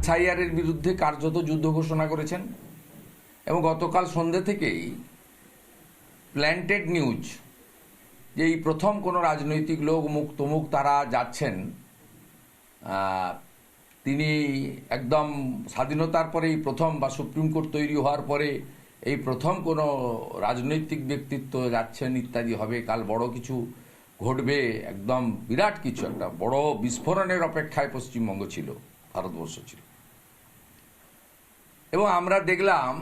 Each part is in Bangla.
এসআইআরের বিরুদ্ধে কার্যত যুদ্ধ ঘোষণা করেছেন এবং গতকাল সন্ধ্যে থেকেই প্ল্যান্টেড নিউজ যে এই প্রথম কোনো রাজনৈতিক লোক মুখ তমুক তারা যাচ্ছেন, তিনি একদম স্বাধীনতার পরে এই প্রথম বা সুপ্রিম কোর্ট তৈরি হওয়ার পরে এই প্রথম কোনো রাজনৈতিক ব্যক্তিত্ব যাচ্ছেন ইত্যাদি হবে, কাল বড় কিছু ঘটবে, একদম বিরাট কিছু একটা বড় বিস্ফোরণের অপেক্ষায় পশ্চিমবঙ্গ ছিল, ভারতবর্ষ ছিল। এবং আমরা দেখলাম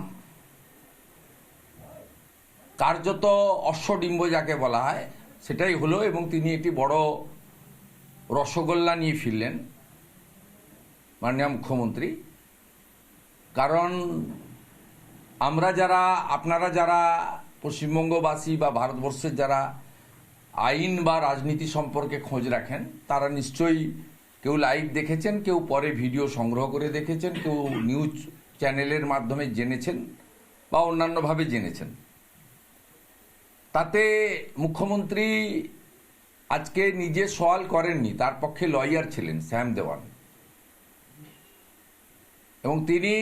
কার্যত অশ্বডিম্ব যাকে বলা হয় সেটাই হলো এবং তিনি একটি বড় রসগোল্লা নিয়ে ফিরলেন মাননীয় মুখ্যমন্ত্রী। কারণ আমরা যারা, আপনারা যারা পশ্চিমবঙ্গবাসী বা ভারতবর্ষের যারা আইন বা রাজনীতি সম্পর্কে খোঁজ রাখেন তারা নিশ্চয়ই কেউ লাইভ দেখেছেন, কেউ পরে ভিডিও সংগ্রহ করে দেখেছেন, কেউ নিউজ চ্যানেলের মাধ্যমে জেনেছেন বা অন্যান্যভাবে জেনেছেন। তাতে মুখ্যমন্ত্রী আজকে নিজে সওয়াল করেননি, তার পক্ষে লয়ার ছিলেন শ্যাম দেওয়ান এবং তিনি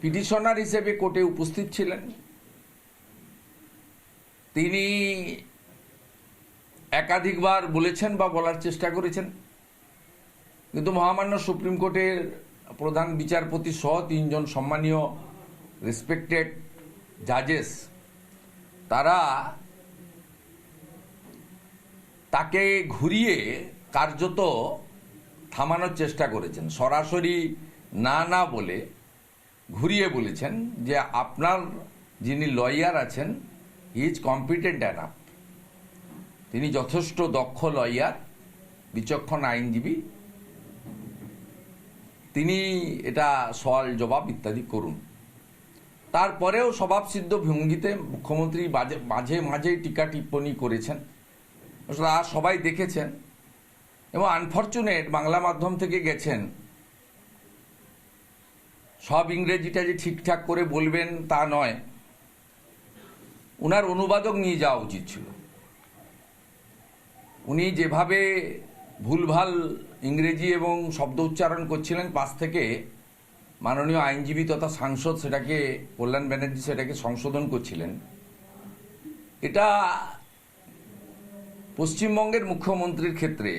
পিটিশনার হিসেবে কোর্টে উপস্থিত ছিলেন। তিনি একাধিকবার বলেছেন বা বলার চেষ্টা করেছেন, কিন্তু মহামান্য সুপ্রিম কোর্টের প্রধান বিচারপতি সহ তিনজন সম্মানীয় রেসপেক্টেড জাজেস তারা তাকে ঘুরিয়ে কার্যত থামানোর চেষ্টা করেছেন। সরাসরি না না বলে ঘুরিয়ে বলেছেন যে আপনার যিনি লয়ার আছেন হি ইজ কম্পিটেন্ট এনাফ, তিনি যথেষ্ট দক্ষ লয়ার, বিচক্ষণ আইনজীবী, তিনি এটা সওয়াল জবাব ইত্যাদি করুন। তারপরেও স্বভাবসিদ্ধ ভঙ্গিতে মুখ্যমন্ত্রী মাঝে মাঝে টিকা টিপ্পণী করেছেন, সবাই দেখেছেন এবং আনফর্চুনেট বাংলা মাধ্যম থেকে গেছেন, সব ইংরেজিটা যে ঠিকঠাক করে বলবেন তা নয়, উনার অনুবাদক নিয়ে যাওয়া উচিত ছিল। উনি যেভাবে ভুলভাল ইংরেজি এবং শব্দ উচ্চারণ করছিলেন পাশ থেকে মাননীয় আইনজীবী তথা সাংসদ সেটাকে, কল্যাণ ব্যানার্জি সেটাকে সংশোধন করছিলেন। এটা পশ্চিমবঙ্গের মুখ্যমন্ত্রীর ক্ষেত্রে,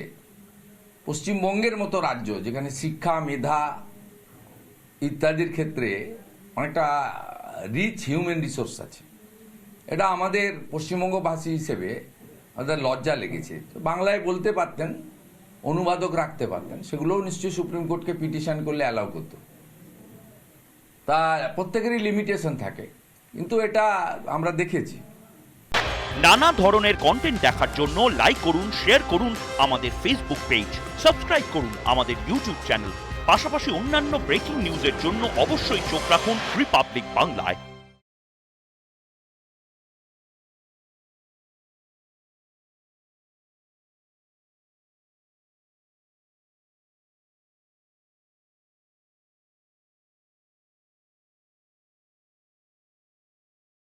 পশ্চিমবঙ্গের মতো রাজ্য যেখানে শিক্ষা, মেধা ইত্যাদির ক্ষেত্রে অনেকটা রিচ হিউম্যান রিসোর্স আছে, এটা আমাদের পশ্চিমবঙ্গবাসী হিসেবে আমাদের লজ্জা লেগেছে। বাংলায় বলতে পারতেন, অনুবাদক রাখতে পারতেন, সেগুলোও নিশ্চয়ই সুপ্রিম কোর্টকে পিটিশন করলে অ্যালাউ করতো। তা প্রত্যেকেরই লিমিটেশন থাকে, কিন্তু এটা আমরা দেখেছি। নানা ধরনের কন্টেন্ট দেখার জন্য লাইক করুন, শেয়ার করুন আমাদের ফেসবুক পেজ, সাবস্ক্রাইব করুন আমাদের ইউটিউব চ্যানেল। পাশাপাশি অন্যান্য ব্রেকিং নিউজের জন্য অবশ্যই চোখ রাখুন রিপাবলিক বাংলায়।